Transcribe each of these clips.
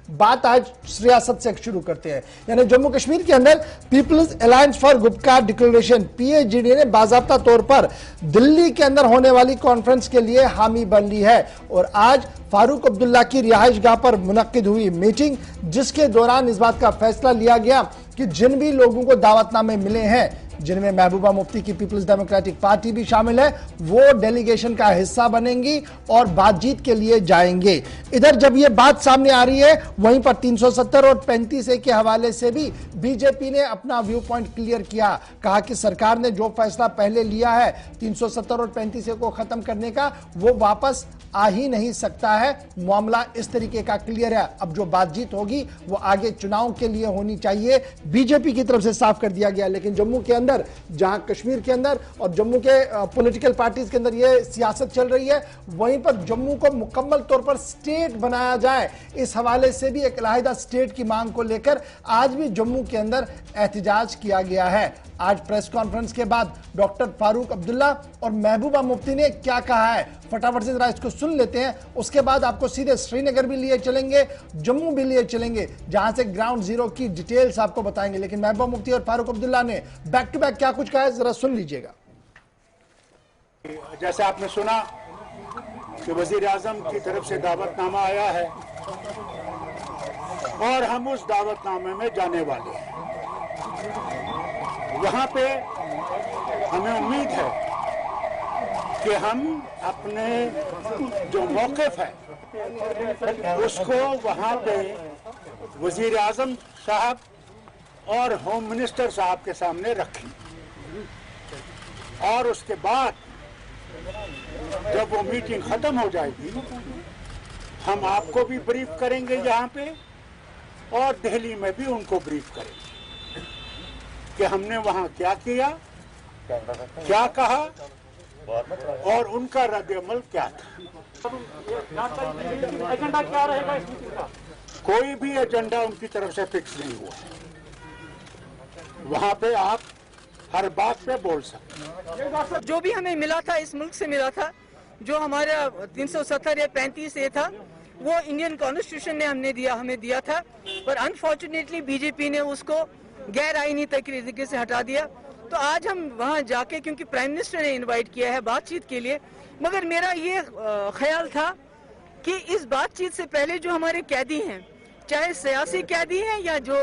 बात आज सियासत से शुरू करते हैं। यानी जम्मू कश्मीर के अंदर peoples alliance for Gupkar declaration PHD ने बाकायदा तौर पर दिल्ली के अंदर होने वाली कॉन्फ्रेंस के लिए हामी बन ली है और आज फारूक अब्दुल्ला की रिहाइशगाह पर मुनक्किद हुई मीटिंग, जिसके दौरान इस बात का फैसला लिया गया कि जिन भी लोगों को दावतनामे मिले हैं, जिनमें महबूबा मुफ्ती की पीपल्स डेमोक्रेटिक पार्टी भी शामिल है, वो डेलीगेशन का हिस्सा बनेंगी और बातचीत के लिए जाएंगे। इधर जब ये बात सामने आ रही है, वहीं पर 370 और 35A के हवाले से भी बीजेपी ने अपना व्यू पॉइंट क्लियर किया। कहा कि सरकार ने जो फैसला पहले लिया है 370 और 35A को खत्म करने का, वो वापस आ ही नहीं सकता है। मामला इस तरीके का क्लियर है। अब जो बातचीत होगी वो आगे चुनाव के लिए होनी चाहिए, बीजेपी की तरफ से साफ कर दिया गया। लेकिन जम्मू के अंदर, जहां कश्मीर के अंदर और जम्मू के पॉलिटिकल पार्टीज के अंदर ये सियासत चल रही है, वहीं पर जम्मू को मुकम्मल तौर पर स्टेट बनाया जाए, इस हवाले से भी एक अलहदा स्टेट की मांग को लेकर आज भी जम्मू के अंदर एहतजाज किया गया है। आज प्रेस कॉन्फ्रेंस के बाद डॉक्टर फारूक अब्दुल्ला और महबूबा मुफ्ती ने क्या कहा है, फटाफट से जरा इसको सुन लेते हैं। उसके बाद आपको सीधे श्रीनगर भी लिए चलेंगे, जम्मू भी लिए चलेंगे, जहां से ग्राउंड जीरो की डिटेल्स आपको बताएंगे। लेकिन महबूबा मुफ्ती और फारूक अब्दुल्ला ने बैक टू बैक क्या कुछ कहा है, जरा सुन लीजिएगा। जैसे आपने सुना कि वजीर आजम की तरफ से दावतनामा आया है और हम उस दावतनामे में जाने वाले हैं। वहां पे हमें उम्मीद है कि हम अपने जो मौक़िफ़ है उसको वहां पे वजीर आजम साहब और होम मिनिस्टर साहब के सामने रखें और उसके बाद जब वो मीटिंग खत्म हो जाएगी, हम आपको भी ब्रीफ करेंगे यहाँ पे और दिल्ली में भी उनको ब्रीफ करेंगे कि हमने वहाँ क्या किया, क्या कहा और उनका रद्द-ए-अमल क्या था। एजेंडा क्या रहेगा इस मीटिंग का? कोई भी एजेंडा उनकी तरफ से फिक्स नहीं हुआ। वहाँ पे आप हर बात पे बोल सकते हैं। जो भी हमें मिला था, इस मुल्क से मिला था, जो हमारा 370 या 35A था, वो इंडियन कॉन्स्टिट्यूशन ने हमें दिया था, पर अनफॉर्चुनेटली बीजेपी ने उसको गैर आईनी तरीके से हटा दिया। तो आज हम वहाँ जाके, क्योंकि प्राइम मिनिस्टर ने इनवाइट किया है बातचीत के लिए, मगर मेरा ये ख्याल था कि इस बातचीत से पहले जो हमारे कैदी हैं, चाहे सियासी कैदी हैं या जो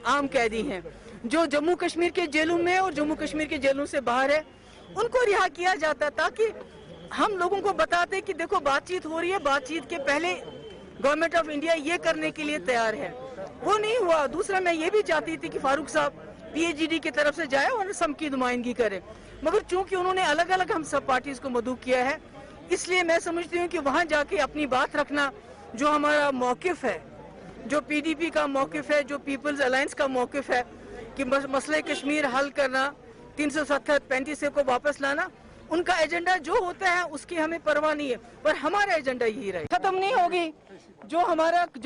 आम कैदी हैं, जो जम्मू कश्मीर के जेलों में और जम्मू कश्मीर के जेलों से बाहर है, उनको रिहा किया जाता, ताकि हम लोगों को बताते कि देखो बातचीत हो रही है, बातचीत के पहले गवर्नमेंट ऑफ इंडिया ये करने के लिए तैयार है। वो नहीं हुआ। दूसरा, मैं ये भी चाहती थी कि फारूक साहब पीएचडी की तरफ से जाए और सम की नुमाइंदगी करे, मगर चूंकि उन्होंने अलग अलग हम सब पार्टीज को मदऊ किया है, इसलिए मैं समझती हूँ कि वहाँ जाके अपनी बात रखना, जो हमारा मौक़िफ़ है, जो पीडीपी का मौक़िफ़ है, जो पीपल्स अलायंस का मौक़िफ़ है कि मसले कश्मीर हल करना, 370 35A को वापस लाना, उनका एजेंडा जो होता है उसकी हमें परवाह नहीं है, पर हमारा एजेंडा यही रहे। खत्म नहीं होगी। जो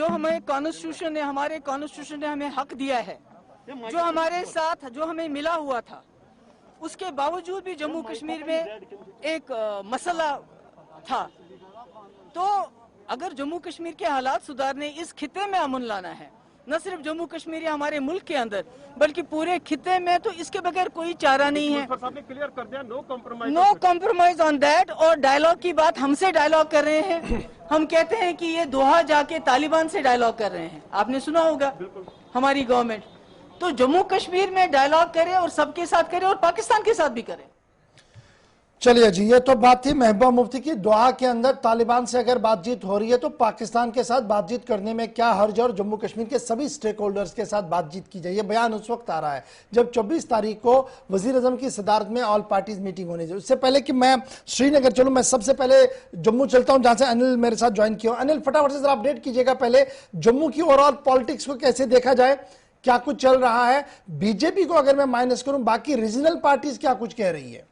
हमें कॉन्स्टिट्यूशन ने, हमारे कॉन्स्टिट्यूशन ने हमें हक दिया है, जो हमारे साथ जो हमें मिला हुआ था, उसके बावजूद भी जम्मू कश्मीर में एक मसला था। तो अगर जम्मू कश्मीर के हालात सुधारने, इस खिते में अमन लाना है, न सिर्फ जम्मू कश्मीर या हमारे मुल्क के अंदर बल्कि पूरे खिते में, तो इसके बगैर कोई चारा नहीं है। क्लियर कर दिया, नो कॉम्प्रोमाइज ऑन दैट। और डायलॉग की बात, हमसे डायलॉग कर रहे हैं, हम कहते हैं कि ये दोहा जाके तालिबान से डायलॉग कर रहे हैं, आपने सुना होगा हमारी गवर्नमेंट। तो जम्मू कश्मीर में डायलॉग करे और सबके साथ करे और पाकिस्तान के साथ भी करे। चलिए जी, ये तो बात थी महबूबा मुफ्ती की। दोहा के अंदर तालिबान से अगर बातचीत हो रही है तो पाकिस्तान के साथ बातचीत करने में क्या हर्ज है और जम्मू कश्मीर के सभी स्टेक होल्डर्स के साथ बातचीत की जाए। ये बयान उस वक्त आ रहा है जब 24 तारीख को वजीर आजम की सदारत में ऑल पार्टीज मीटिंग होनी चाहिए। उससे पहले कि मैं श्रीनगर चलूं, मैं सबसे पहले जम्मू चलता हूं, जहां से अनिल मेरे साथ ज्वाइन किया। अनिल, फटाफट से जरा अपडेट कीजिएगा, पहले जम्मू की ओवरऑल पॉलिटिक्स को कैसे देखा जाए, क्या कुछ चल रहा है। बीजेपी को अगर मैं माइनस करूं, बाकी रीजनल पार्टीज क्या कुछ कह रही है?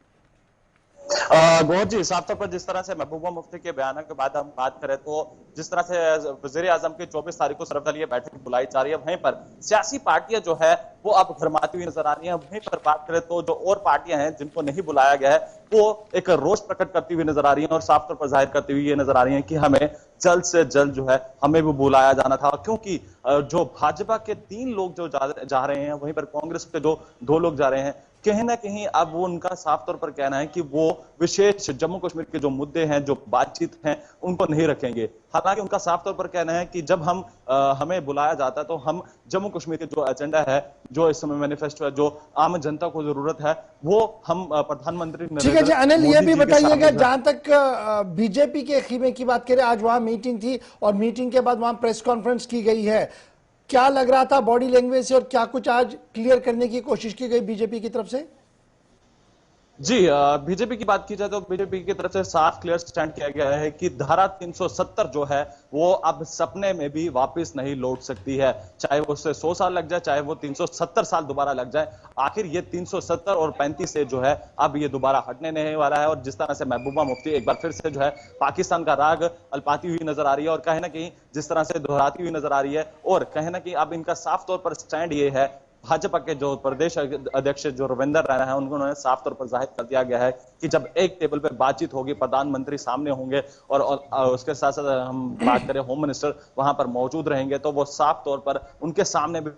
गौर जी, साफ तौर पर जिस तरह से महबूबा मुफ्ती के बयान के बाद हम बात करें तो जिस तरह से वजीर आजम की 24 तारीख को सर्वदलीय बैठक बुलाई जा रही है, वहीं पर सियासी पार्टियां जो है वो अब भरमाती हुई नजर आ रही हैं। वहीं पर बात करें तो जो और पार्टियां हैं जिनको नहीं बुलाया गया है वो एक रोष प्रकट करती हुई नजर आ रही है और साफ तौर पर जाहिर करती हुई ये नजर आ रही है कि हमें जल्द से जल्द जो है हमें भी बुलाया जाना था, क्योंकि जो भाजपा के 3 लोग जो जा रहे हैं, वहीं पर कांग्रेस के जो 2 लोग जा रहे हैं, कहीं ना कहीं अब वो उनका साफ तौर पर कहना है कि वो विशेष जम्मू कश्मीर के जो मुद्दे हैं, जो बातचीत हैं, उनको नहीं रखेंगे। हालांकि उनका साफ तौर पर कहना है कि जब हमें बुलाया जाता है तो हम जम्मू कश्मीर के जो एजेंडा है, जो इस समय मैनिफेस्टो है, जो आम जनता को जरूरत है, वो हम प्रधानमंत्री ठीक है जी अनिल, ये भी बताइएगा, जहां तक बीजेपी के खीमे की बात करें, आज वहां मीटिंग थी और मीटिंग के बाद वहां प्रेस कॉन्फ्रेंस की गई है, क्या लग रहा था बॉडी लैंग्वेज से और क्या कुछ आज क्लियर करने की कोशिश की गई बीजेपी की तरफ से? जी, बीजेपी की बात की जाए तो बीजेपी की तरफ से साफ क्लियर स्टैंड किया गया है कि धारा 370 जो है वो अब सपने में भी वापस नहीं लौट सकती है, चाहे वो उससे 100 साल लग जाए, चाहे वो 370 साल दोबारा लग जाए। आखिर ये 370 और 35 से जो है अब ये दोबारा हटने नहीं वाला है। और जिस तरह से महबूबा मुफ्ती एक बार फिर से जो है पाकिस्तान का राग अल्पाती हुई नजर आ रही है और कहीं ना कहीं जिस तरह से दोहराती हुई नजर आ रही है, और कहीं ना कहीं अब इनका साफ तौर पर स्टैंड ये है, भाजपा के जो प्रदेश अध्यक्ष जो रविंदर रैना है, उन्होंने साफ तौर पर जाहिर कर दिया गया है कि जब एक टेबल पर बातचीत होगी, प्रधानमंत्री सामने होंगे और उसके साथ साथ हम बात करें होम मिनिस्टर वहां पर मौजूद रहेंगे, तो वो साफ तौर पर उनके सामने भी।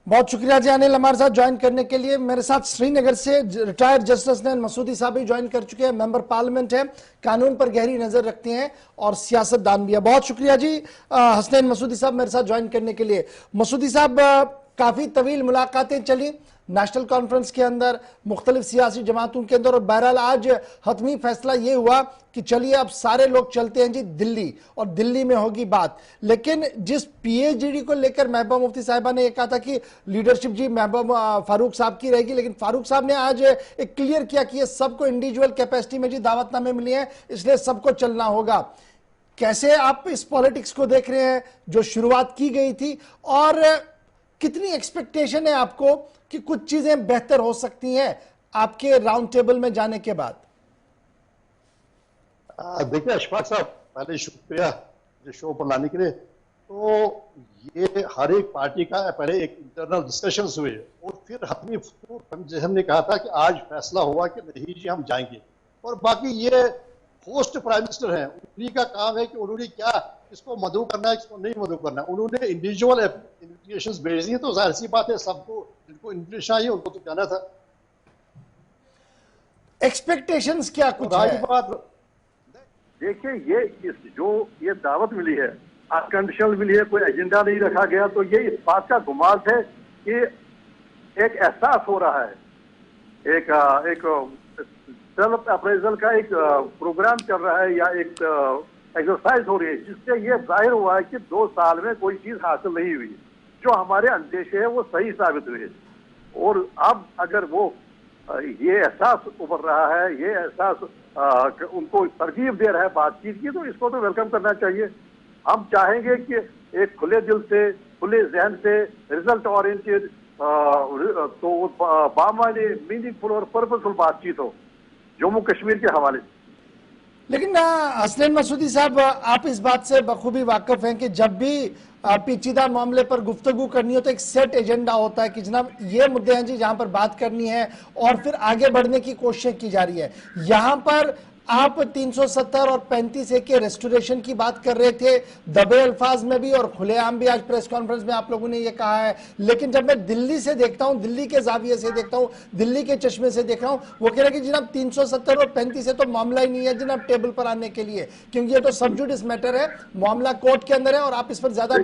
बहुत शुक्रिया जी अनिल हमारे साथ ज्वाइन करने के लिए। मेरे साथ श्रीनगर से रिटायर्ड जस्टिस हसनैन मसूदी साहब भी ज्वाइन कर चुके हैं, मेंबर पार्लियामेंट है, कानून पर गहरी नजर रखते हैं और सियासतदान भी है। बहुत शुक्रिया जी हसनैन मसूदी साहब मेरे साथ ज्वाइन करने के लिए। मसूदी साहब, काफी तवील मुलाकातें चली नेशनल कॉन्फ्रेंस के अंदर, मुख्तलिफ सियासी जमातों के अंदर, और बहरहाल आज हतमी फैसला ये हुआ कि चलिए अब सारे लोग चलते हैं जी दिल्ली और दिल्ली में होगी बात। लेकिन जिस पीएचडी को लेकर महबूबा मुफ्ती साहिबा ने यह कहा था कि लीडरशिप जी महबूबा फारूक साहब की रहेगी, लेकिन फारूक साहब ने आज एक क्लियर किया कि ये सबको इंडिविजुअल कैपेसिटी में जी दावतनामे मिली है, इसलिए सबको चलना होगा। कैसे आप इस पॉलिटिक्स को देख रहे हैं जो शुरुआत की गई थी, और कितनी एक्सपेक्टेशन है आपको कि कुछ चीजें बेहतर हो सकती हैं आपके राउंड टेबल में जाने के बाद? देखिए अशफाक साहब, पहले शुक्रिया जो शो पर लाने के लिए। तो ये हर एक पार्टी का पहले एक इंटरनल डिस्कशंस हुए और फिर हतमी हमने कहा था कि आज फैसला हुआ कि नहीं जी हम जाएंगे। और बाकी ये होस्ट प्राइम मिनिस्टर हैं, उन्हीं का काम है कि उन्होंने क्या किसको मदऊ करना है, किसको नहीं मदऊ करना है। उन्होंने इंडिविजुअल इन्विटेशंस भेज दी, तो जाहिर सी बात है सबको जिनको इन्विटेशन आई उनको तो जाना था। एक्सपेक्टेशंस क्या कुछ है? बात देखिए, ये दावत मिली है, अनकंडीशनल मिली है, कोई एजेंडा नहीं रखा गया, तो ये इस बात का गुमान है कि एक एहसास हो रहा है, एक सेल्फ अप्रेजल का एक प्रोग्राम चल रहा है या एक एक्सरसाइज हो रही है, जिससे ये जाहिर हुआ है कि 2 साल में कोई चीज हासिल नहीं हुई। जो हमारे अंदेशे है वो सही साबित हुए, और अब अगर वो ये एहसास उभर रहा है, ये एहसास उनको तरकीब दे रहा है बातचीत की, तो इसको तो वेलकम करना चाहिए। हम चाहेंगे कि एक खुले दिल से, खुले जहन से, रिजल्ट ओरिएंटेड, तो बामानी, मीनिंगफुल और पर्पसफुल बातचीत हो जम्मू कश्मीर के हवाले से। लेकिन हसनैन मसूदी साहब, आप इस बात से बखूबी वाकिफ हैं कि जब भी पेचीदा मामले पर गुफ्तगू करनी हो तो एक सेट एजेंडा होता है कि जनाब ये मुद्दे हैं जी जहां पर बात करनी है और फिर आगे बढ़ने की कोशिश की जा रही है। यहां पर आप 370 और 35A के रेस्टोरेशन की बात कर रहे थे, दबे अल्फाज में भी और खुलेआम भी आज प्रेस कॉन्फ्रेंस में आप लोगों ने ये कहा है। लेकिन जब मैं दिल्ली से देखता हूं, दिल्ली के जाविये से देखता हूं, दिल्ली के चश्मे से देख रहा हूं, वो कह रहे हैं कि जनाब 370 और 35A तो मामला ही नहीं है जनाब टेबल पर आने के लिए, क्योंकि ये तो सब जुडिस मैटर है, मामला कोर्ट के अंदर है और आप इस पर ज्यादा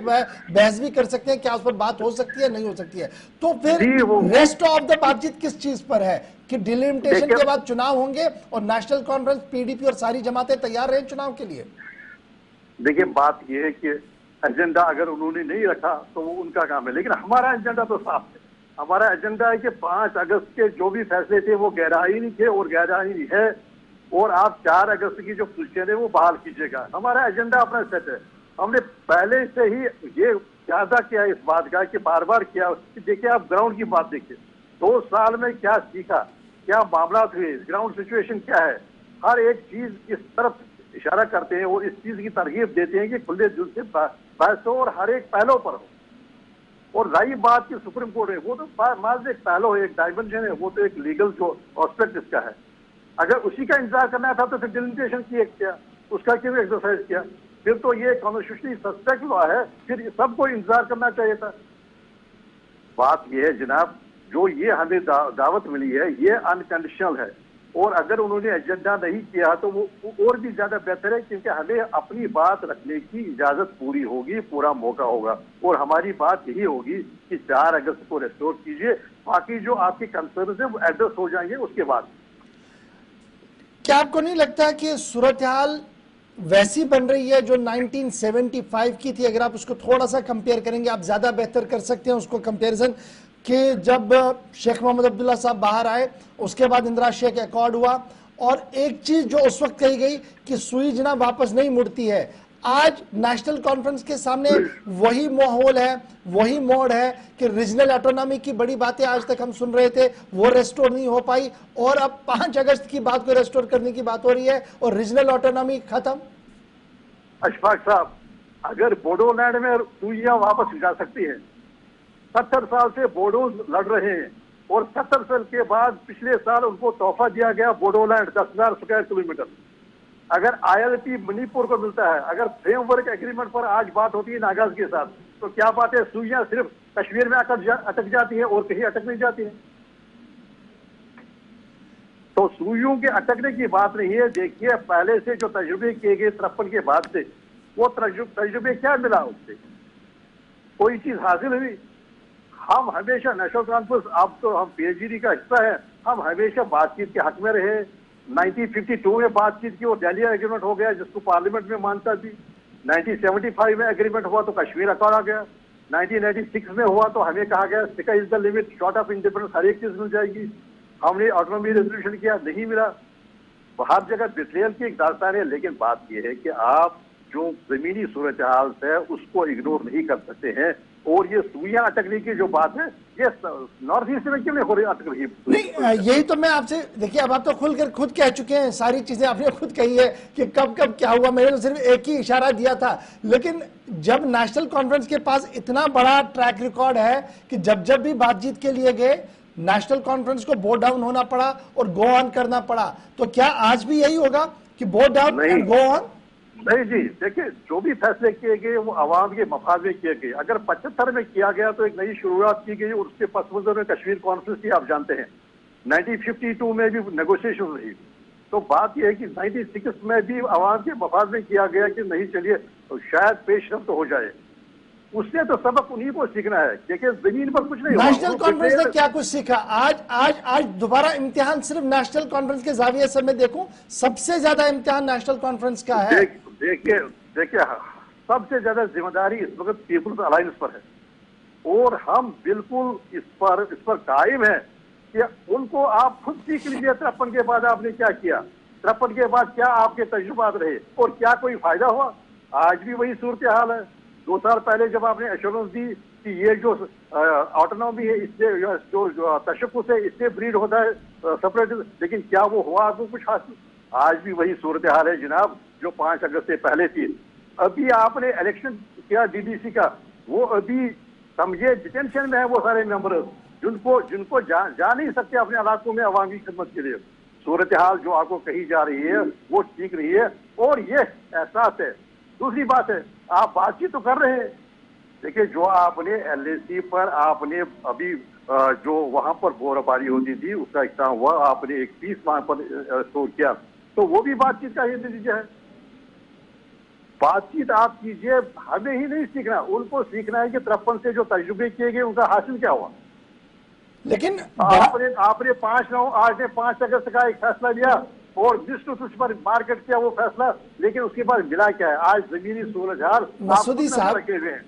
बहस भी कर सकते हैं, क्या उस पर बात हो सकती है, नहीं हो सकती है। तो फिर रेस्ट ऑफ द बातचीत किस चीज पर है कि डिलिमिटेशन के बाद चुनाव होंगे और नेशनल कॉन्फ्रेंस, पीडीपी और सारी जमातें तैयार रहे चुनाव के लिए? देखिए, बात यह है कि एजेंडा अगर उन्होंने नहीं रखा तो वो उनका काम है, लेकिन हमारा एजेंडा तो साफ है। हमारा एजेंडा है कि 5 अगस्त के जो भी फैसले थे वो गैरआईनी थे और गैरआईनी है, और आप 4 अगस्त की जो पोजीशन है वो बहाल कीजिएगा। हमारा एजेंडा अपना सेट है। हमने पहले से ही ये ज्यादा किया इस बात का कि बार बार किया कि देखिए, आप ग्राउंड की बात देखिए, 2 साल में क्या सीखा, क्या मामला हुए, ग्राउंड सिचुएशन क्या है, हर एक चीज इस तरफ इशारा करते हैं और इस चीज की तरगीब देते हैं कि खुले दिल से बहस हो और हर एक पहलू पर हो। और रही बात की सुप्रीम कोर्ट है, वो तो मात्र एक पहलू है, एक डायमेंशन है, वो तो एक लीगल जो एस्पेक्ट इसका है। अगर उसी का इंतजार करना था तो फिर डिलिमिटेशन किया, उसका क्यों एक्सरसाइज किया? फिर तो ये कॉन्स्टिट्यूशनली सस्पेक्ट लॉ है, फिर सबको इंतजार करना चाहिए था। बात यह है जनाब, जो ये हमें दावत मिली है ये अनकंडीशनल है, और अगर उन्होंने एजेंडा नहीं किया तो वो और भी ज्यादा बेहतर है, क्योंकि हमें अपनी बात रखने की इजाजत पूरी होगी, पूरा मौका होगा। और हमारी बात यही होगी कि 4 अगस्त को रेस्टोर कीजिए, बाकी जो आपके कंसर्न है वो एड्रेस हो जाएंगे उसके बाद। क्या आपको नहीं लगता कि सूरत हाल वैसी बन रही है जो 1975 की थी? अगर आप उसको थोड़ा सा कंपेयर करेंगे, आप ज्यादा बेहतर कर सकते हैं उसको कंपैरिजन, कि जब शेख मोहम्मद अब्दुल्ला साहब बाहर आए, उसके बाद इंदिरा शेख अकॉर्ड हुआ, और एक चीज जो उस वक्त कही गई कि सुई जना वापस नहीं मुड़ती है। आज नेशनल कॉन्फ्रेंस के सामने वही माहौल है, वही मोड है कि रीजनल ऑटोनॉमी की बड़ी बातें आज तक हम सुन रहे थे, वो रेस्टोर नहीं हो पाई, और अब 5 अगस्त की बात को रेस्टोर करने की बात हो रही है और रीजनल ऑटोनॉमी खत्म। अशफाक साहब, अगर बोडोलैंड में सुइयां वापस जा सकती है, 70 साल से बोडो लड़ रहे हैं, और 70 साल के बाद पिछले साल उनको तोहफा दिया गया बोडोलैंड 10,000 स्क्वायर किलोमीटर। अगर ILP मणिपुर को मिलता है, अगर फ्रेमवर्क एग्रीमेंट पर आज बात होती है नागाज के साथ, तो क्या बात है सुइयां सिर्फ कश्मीर में अटक जाती है और कहीं अटक नहीं जाती है? तो सुइयों के अटकने की बात नहीं है। देखिए पहले से जो तजुर्बे किए गए 53 के बाद से, वो तजुर्बे क्या मिला उससे? कोई चीज हासिल हुई? हम हमेशा नेशनल कॉन्फ्रेंस, अब तो हम PhD का हिस्सा है, हम हमेशा बातचीत के हक में रहे। 1952 में बातचीत की और दिल्ली एग्रीमेंट हो गया जिसको पार्लियामेंट में मानता थी। 1975 में एग्रीमेंट हुआ तो कश्मीर अकॉर्ड आ गया। 1996 में हुआ तो हमें कहा गया sky is the limit, short of independence हर एक चीज मिल जाएगी। हमने ऑटोनॉमी रेजोल्यूशन किया, नहीं मिला। हर जगह बिट्रेयल की एक दास्तान है। लेकिन बात यह है कि आप जो जमीनी सूरत हाल है उसको इग्नोर नहीं कर सकते हैं। और ये सुइयां अटकने की जो बात है, ये नॉर्थ ईस्ट में क्यों नहीं हो रही अटक रही? नहीं, यही तो मैं आपसे, देखिए अब आप तो खुलकर खुद कह चुके हैं, सारी चीजें आपने खुद कही है कि कब कब क्या हुआ। मैंने तो सिर्फ एक ही इशारा दिया था। लेकिन जब नेशनल कॉन्फ्रेंस के पास इतना बड़ा ट्रैक रिकॉर्ड है कि जब जब भी बातचीत के लिए गए, नेशनल कॉन्फ्रेंस को बोर्ड डाउन होना पड़ा और गो ऑन करना पड़ा, तो क्या आज भी यही होगा कि board down and go on? नहीं जी, देखिए जो भी फैसले किए गए वो आवाम के मफाद में किए गए। अगर 75 में किया गया तो एक नई शुरुआत की गई और उसके पस मंजर में कश्मीर कॉन्फ्रेंस थी, आप जानते हैं। 1952 में भी नेगोशिएशन रही। तो बात यह है कि 96 में भी आवाम के मफाद में किया गया कि नहीं चलिए तो शायद पेशरफ तो हो जाए। उससे तो सबक उन्हीं को सीखना है। देखिए जमीन पर कुछ नहीं। नेशनल कॉन्फ्रेंस ने क्या कुछ सीखा? आज दोबारा इम्तिहान सिर्फ नेशनल कॉन्फ्रेंस के जाविये से मैं देखूं, सबसे ज्यादा इम्तिहान नेशनल कॉन्फ्रेंस का है। देखिए सबसे ज्यादा जिम्मेदारी इस वक्त पीपुल्स अलायंस पर है और हम बिल्कुल इस पर कायम है कि उनको आप खुद सीख लीजिए। 53 के बाद आपने क्या किया, 53 के बाद क्या आपके तजुर्बात रहे और क्या कोई फायदा हुआ? आज भी वही सूरत हाल है। 2 साल पहले जब आपने एश्योरेंस दी कि ये जो ऑटोनॉमी है इससे जो तशक्कुस है इससे ब्रीड होता है सेपरेट, लेकिन क्या वो हुआ आपको कुछ हासिल? आज भी वही सूरत हाल है जनाब जो 5 अगस्त से पहले थी। अभी आपने इलेक्शन किया DDC का, वो अभी समझे डिटेंशन में है वो सारे मेंबर्स जिनको जा नहीं सकते अपने इलाकों में अवामी खिदमत के लिए। सूरत हाल जो आपको कही जा रही है वो ठीक नहीं है और ये एहसास है। दूसरी बात है, आप बातचीत तो कर रहे हैं। देखिए जो आपने LAC पर आपने अभी जो वहां पर बोराबारी होती थी उसका इख्तिताम हुआ, आपने एक पीस वहां पर स्टोर किया, तो वो भी बातचीत का ही नतीजा है। बातचीत आप कीजिए, हमें ही नहीं सीखना, उनको सीखना है कि 53 से जो तजुर्बे किए गए उनका हासिल क्या हुआ। लेकिन आपने 5 अगस्त का एक फैसला लिया और तुझ पर मार्केट किया वो फैसला, लेकिन उसके बाद मिला क्या है? आज जमीनी सूरत हाल मसूदी साहब,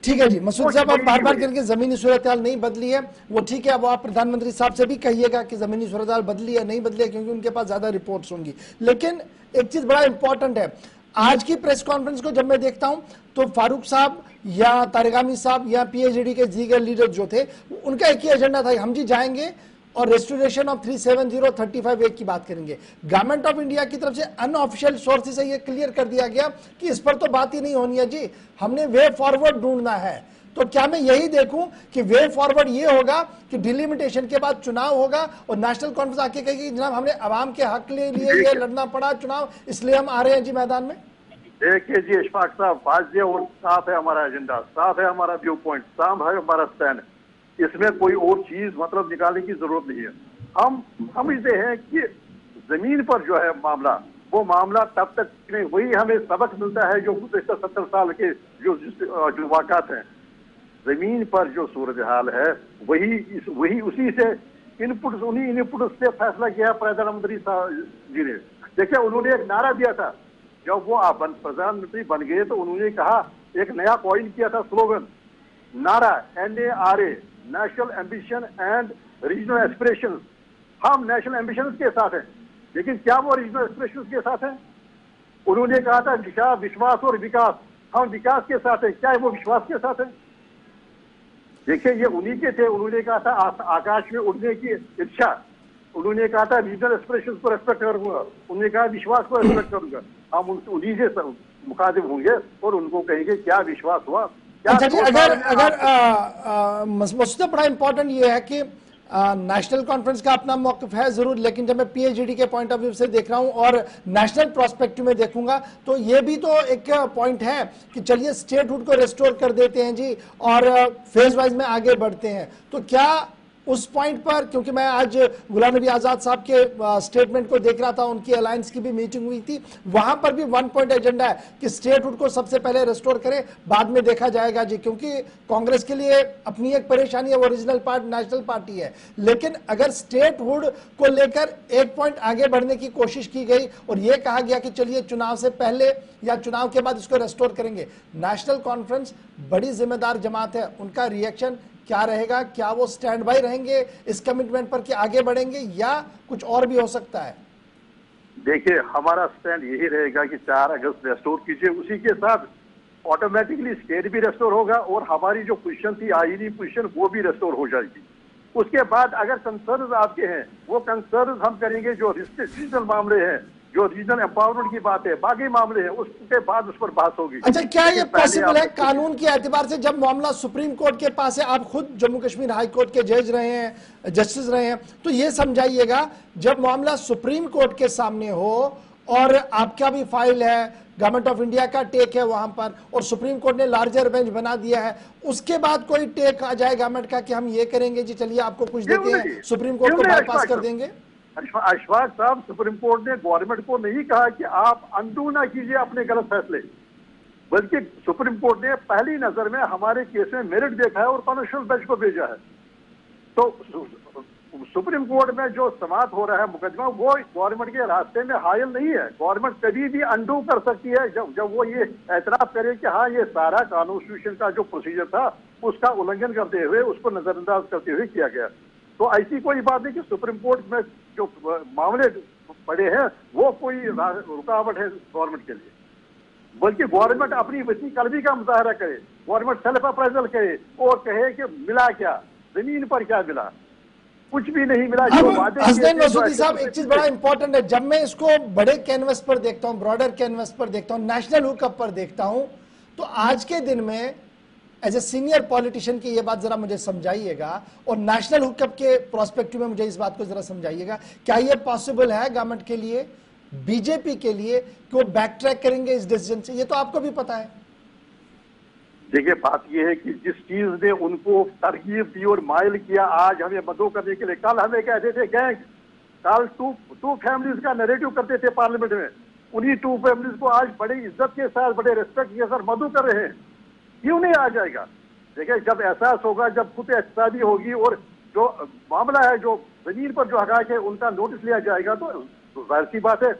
ठीक है जी मसूद साहब, आप बार बार करके जमीनी सूरत हाल नहीं बदली है, वो ठीक है। अब आप प्रधानमंत्री साहब से भी कहिएगा कि जमीनी सूरत हाल बदली है नहीं बदली है, क्योंकि उनके पास ज्यादा रिपोर्ट्स होंगी। लेकिन एक चीज बड़ा इंपॉर्टेंट है, आज की प्रेस कॉन्फ्रेंस को जब मैं देखता हूं तो फारूक साहब या तारिगामी साहब या PhD के दीगर लीडर जो थे उनका एक ही एजेंडा था, हम जी जाएंगे और रेस्टोरेशन ऑफ 37035A की बात करेंगे। गवर्नमेंट ऑफ इंडिया की तरफ से अनऑफिशियल सोर्सेज से ये क्लियर कर दिया गया कि इस पर तो बात ही नहीं होनी है जी, हमने वे फॉरवर्ड ढूंढना है। तो क्या मैं यही देखूं कि वे फॉरवर्ड ये होगा कि डिलिमिटेशन के बाद चुनाव होगा और नेशनल कॉन्फ्रेंस आके कहेगी जनाब हमने आवाम के हक के लिए ये लड़ना पड़ा चुनाव, इसलिए हम आ रहे हैं जी मैदान में? देखिए जी इशफाक साहब, वाज़ेह और साफ है हमारा एजेंडा, साफ है हमारा व्यू पॉइंट, साफ है हमारा स्टैंड। इसमें कोई और चीज मतलब निकालने की जरूरत नहीं है। हम समझते हैं कि जमीन पर जो है मामला, वो मामला तब तक नहीं, वही हमें सबक मिलता है जो गुज़श्ता 70 साल के जो वाक़ात हैं। जमीन पर जो सूरत हाल है वही उसी से इनपुट, उन्हीं इनपुट से फैसला किया प्रधानमंत्री जी ने। देखिए उन्होंने एक नारा दिया था जब वो प्रधानमंत्री बन गए, तो उन्होंने कहा, एक नया कॉइन किया था स्लोगन, नारा NARA, national ambition and regional aspiration. हम नेशनल एम्बिशन के साथ हैं, लेकिन क्या वो रीजनल एस्पिरेशन के साथ हैं? उन्होंने कहा था दिशा, विश्वास और विकास, हम विकास के साथ हैं, क्या वो विश्वास के साथ है? देखिए ये उन्हीं के थे। उन्होंने कहा था आकाश में उड़ने की इच्छा, उन्होंने कहा था रीजनल एस्पिरेशन को रेस्पेक्ट करूंगा, उन्होंने कहा विश्वास को रेस्पेक्ट करूंगा। हम उन्हीं से मुखातिब होंगे और उनको कहेंगे क्या विश्वास हुआ, क्या। अच्छा जी, अगर मसला बड़ा इंपॉर्टेंट ये है कि नेशनल कॉन्फ्रेंस का अपना मौक़िफ़ है जरूर, लेकिन जब मैं PhD के पॉइंट ऑफ व्यू से देख रहा हूं और नेशनल प्रोस्पेक्टिव में देखूंगा तो ये भी तो एक पॉइंट है कि चलिए स्टेटहुड को रिस्टोर कर देते हैं जी और फेज वाइज में आगे बढ़ते हैं। तो क्या उस पॉइंट पर, क्योंकि मैं आज गुलाम नबी आजाद साहब के स्टेटमेंट को देख रहा था, उनकी अलायंस की भी मीटिंग हुई थी, वहां पर भी 1 पॉइंट एजेंडा है कि स्टेटहुड को सबसे पहले रिस्टोर करें, बाद में देखा जाएगा जी, क्योंकि कांग्रेस के लिए अपनी एक परेशानी है, वो रीजनल पार्टी नेशनल पार्टी है। लेकिन अगर स्टेटहुड को लेकर 1 पॉइंट आगे बढ़ने की कोशिश की गई और यह कहा गया कि चलिए चुनाव से पहले या चुनाव के बाद इसको रिस्टोर करेंगे, नेशनल कॉन्फ्रेंस बड़ी जिम्मेदार जमात है, उनका रिएक्शन क्या रहेगा? क्या वो स्टैंड बाय रहेंगे इस कमिटमेंट पर कि आगे बढ़ेंगे, या कुछ और भी हो सकता है? देखिए हमारा स्टैंड यही रहेगा कि 4 अगस्त रेस्टोर कीजिए, उसी के साथ ऑटोमेटिकली स्टेट भी रेस्टोर होगा और हमारी जो पोजीशन थी, आईनी पोजीशन, वो भी रेस्टोर हो जाएगी। उसके बाद अगर कंसर्न आपके हैं, वो कंसर्न हम करेंगे। जो रीजनल मामले हैं, जो रीजनल एम्पावरमेंट की बात है, बाकी मामले हैं, उसके बाद उस पर बात होगी। अच्छा, क्या ये पॉसिबल है कानून के एतबार से, जब मामला सुप्रीम कोर्ट के पास है, आप खुद जम्मू कश्मीर हाई कोर्ट के जज रहे हैं, जस्टिस रहे हैं, तो ये समझाइएगा जब मामला सुप्रीम कोर्ट के सामने हो और आपका भी फाइल है, गवर्नमेंट ऑफ इंडिया का टेक है वहां पर, और सुप्रीम कोर्ट ने लार्जर बेंच बना दिया है, उसके बाद कोई टेक आ जाए गवर्नमेंट का कि हम ये करेंगे जी, चलिए आपको कुछ देते हैं, सुप्रीम कोर्ट को बाईपास कर देंगे? अशफाक साहब, सुप्रीम कोर्ट ने गवर्नमेंट को नहीं कहा कि आप अनडू ना कीजिए अपने गलत फैसले, बल्कि सुप्रीम कोर्ट ने पहली नजर में हमारे केस में मेरिट देखा है और कॉन्स्टिट्यूशनल बेंच को भेजा है। तो सुप्रीम कोर्ट में जो समाप्त हो रहा है मुकदमा, वो गवर्नमेंट के रास्ते में हायल नहीं है। गवर्नमेंट कभी भी अनडू कर सकती है जब वो ये एतराफ करे कि हाँ ये सारा कॉन्स्टिट्यूशन का जो प्रोसीजर था उसका उल्लंघन करते हुए, उसको नजरअंदाज करते हुए किया गया। तो ऐसी कोई बात नहीं कि सुप्रीम कोर्ट में जो मामले पड़े हैं वो कोई रुकावट है गवर्नमेंट के लिए, बल्कि गवर्नमेंट अपनी वसी कलबी का मुजाहरा करे, गवर्नमेंट सेल्फ अप्राइजल करे और कहे कि मिला क्या, जमीन पर क्या मिला, कुछ भी नहीं मिला। हसनैन मसूदी साहब, एक चीज बड़ा इंपॉर्टेंट है, जब मैं इसको बड़े कैनवस पर देखता हूं, ब्रॉडर कैनवस पर देखता हूं, नेशनल हुकअप पर देखता हूं, तो आज के दिन में एज ए सीनियर पॉलिटिशियन की ये बात जरा मुझे समझाइएगा, और नेशनल हुकअप के प्रोस्पेक्टिव में मुझे इस बात को जरा समझाइएगा, क्या ये पॉसिबल है गवर्नमेंट के लिए, बीजेपी के लिए, कि वो बैक ट्रैक करेंगे इस डिसीजन से? ये तो आपको भी पता है। देखिए बात यह है कि जिस चीज ने उनको तरकीब दी और माइल किया आज हमें मदो करने के लिए, कल हमें कहते थे गैंग, कल टू फैमिलीज का नैरेटिव करते थे पार्लियामेंट में, उन्हीं 2 फैमिलीज को आज बड़ी इज्जत के साथ, बड़े रिस्पेक्ट के साथ मदो कर रहे हैं। क्यों नहीं आ जाएगा? देखिए जब एहसास होगा, जब खुद एहसादी होगी और जो मामला है, जो जमीन पर जो हकायक है उनका नोटिस लिया जाएगा, तो जाहिर सी बात है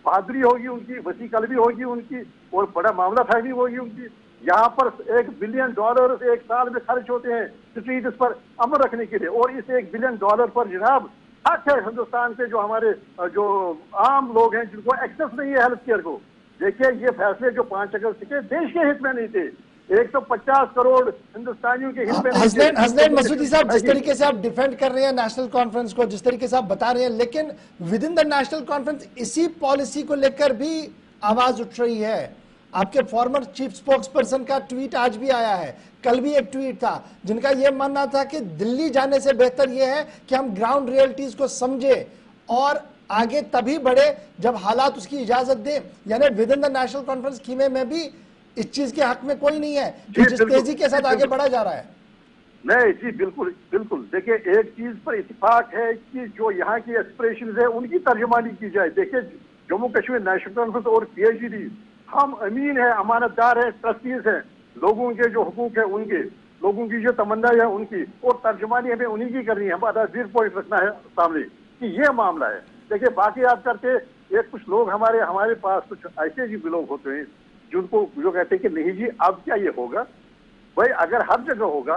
बहादुरी होगी उनकी, वसी कलबी होगी उनकी, और बड़ा मामला फहमी होगी उनकी। यहाँ पर $1 बिलियन एक साल में खर्च होते हैं स्ट्रीट पर अमन रखने के लिए, और इस $1 बिलियन पर जनाब हक है हिंदुस्तान के जो हमारे जो आम लोग हैं जिनको एक्सेस नहीं है हेल्थ केयर को। देखिए ये फैसले जो 5 अगस्त के देश के हित में नहीं थे, 150 करोड़ हिंदुस्तानियों के हित में हसनैन मसूदी साहब, जिस तरीके से आप डिफेंड कर रहे हैं नेशनल कॉन्फ्रेंस को, जिस तरीके से आप बता रहे हैं, लेकिन with in the national conference इसी पॉलिसी को लेकर भी आवाज उठ रही है। आपके फॉर्मर चीफ स्पोक्स पर्सन का ट्वीट आज भी आया है, कल भी एक ट्वीट था, जिनका यह मानना था कि दिल्ली जाने से बेहतर यह है कि हम ग्राउंड रियलिटीज को समझे और आगे तभी बढ़े जब हालात उसकी इजाजत दे। यानी within the national conference खीमे में भी इस चीज के हक में कोई नहीं है कि जिस तेजी के साथ आगे बढ़ा जा रहा है। नहीं जी, बिल्कुल बिल्कुल। देखिए, एक चीज पर इत्तेफाक है कि जो यहाँ की एस्पिरेशंस है उनकी तर्जुमानी की जाए। देखिए, जम्मू कश्मीर नेशनल कॉन्फ्रेंस और PIGD, हम अमीन है, अमानतदार है, ट्रस्टीज हैं, लोगों के जो हुकूक है उनके, लोगों की जो तमन्ना है उनकी, और तर्जुमानी हमें उन्हीं की करनी है। हमारा 0 पॉइंट रखना है सामने कि ये मामला है। देखिए, बाकी आप करते एक कुछ लोग हमारे पास कुछ ऐसे भी लोग होते हैं जिनको जो कहते हैं कि नहीं जी अब क्या ये होगा। भाई अगर हर जगह होगा,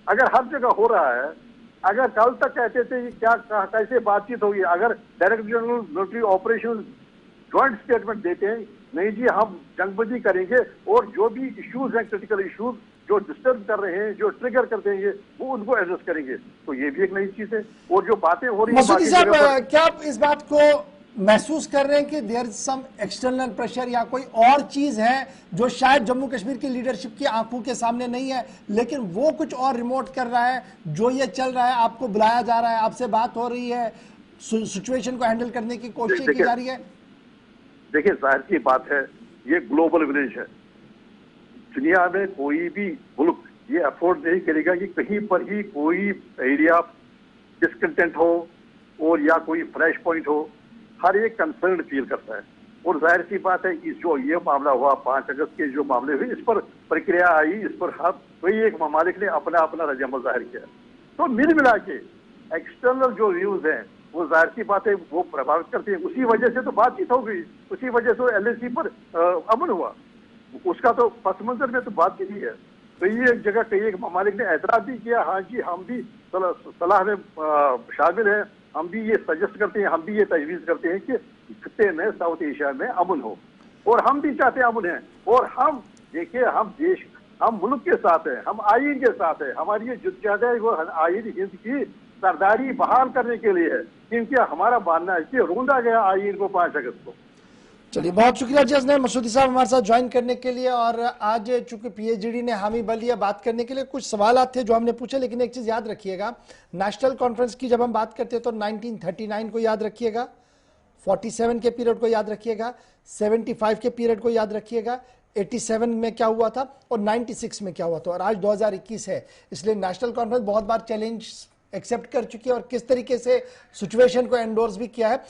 अगर हर जगह हो रहा है, अगर कल तक कहते थे क्या कैसे बातचीत होगी, अगर director general military operation joint statement देते हैं नहीं जी हम जंगबंदी करेंगे और जो भी इश्यूज हैं, क्रिटिकल इश्यूज जो डिस्टर्ब कर रहे हैं, जो ट्रिगर करते हैं, वो उनको एडजस्ट करेंगे, तो ये भी एक नई चीज है। और जो बातें हो रही हैं, क्या आप इस बात को महसूस कर रहे हैं कि there is some external pressure या कोई और चीज है जो शायद जम्मू कश्मीर की लीडरशिप की आंखों के सामने नहीं है, लेकिन वो कुछ और रिमोट कर रहा है, जो ये चल रहा है, आपको बुलाया जा रहा है, आपसे बात हो रही है, सिचुएशन को हैंडल करने की कोशिश की जा रही है? देखिए, जाहिर सी बात है, ये ग्लोबल विलेज है। दुनिया में कोई भी मुल्क ये अफोर्ड नहीं करेगा कि कहीं पर ही कोई एरिया डिसकंटेंट हो और या कोई फ्लैश पॉइंट हो। हर एक कंसर्न फील करता है। और जाहिर सी बात है, इस जो ये मामला हुआ 5 अगस्त के जो मामले हुए, इस पर प्रक्रिया आई, इस पर हर कोई एक ममालिक ने अपना अपना रजामंद जाहिर किया। तो मिल मिला के एक्सटर्नल जो व्यूज हैं वो जाहिर सी बात है वो प्रभावित करती है। उसी वजह से तो बातचीत हो गई, उसी वजह से LAC पर अमन हुआ, उसका तो पस मंजर में तो बात की है। कई एक जगह कई एक ममालिक ने एतराज भी किया, हाँ जी हम भी सलाह में शामिल हैं, हम भी ये सजेस्ट करते हैं, हम भी ये तजवीज़ करते हैं कि खित्ते में साउथ एशिया में अमन हो, और हम भी चाहते हैं अमन है। और हम देखिए, हम देश, हम मुल्क के साथ हैं, हम आईन के साथ हैं। हमारी ये जिद्दत है वो आईन हिंद की सरदारी बहाल करने के लिए है, क्योंकि हमारा मानना है कि रोंदा गया आईन को 5 अगस्त को। चलिए, बहुत शुक्रिया जी हसनैन मसूदी साहब हमारे साथ ज्वाइन करने के लिए। और आज चूंकि PIGD ने हामी भर लिया बात करने के लिए, कुछ सवाल थे जो हमने पूछे, लेकिन एक चीज याद रखिएगा, नेशनल कॉन्फ्रेंस की जब हम बात करते हैं तो 1939 को याद रखिएगा, 47 के पीरियड को याद रखिएगा, 75 के पीरियड को याद रखिएगा, 87 में क्या हुआ था और 96 में क्या हुआ था, और आज 2021 है। इसलिए नेशनल कॉन्फ्रेंस बहुत बार चैलेंज एक्सेप्ट कर चुकी है और किस तरीके से सिचुएशन को एंडोर्स भी किया है।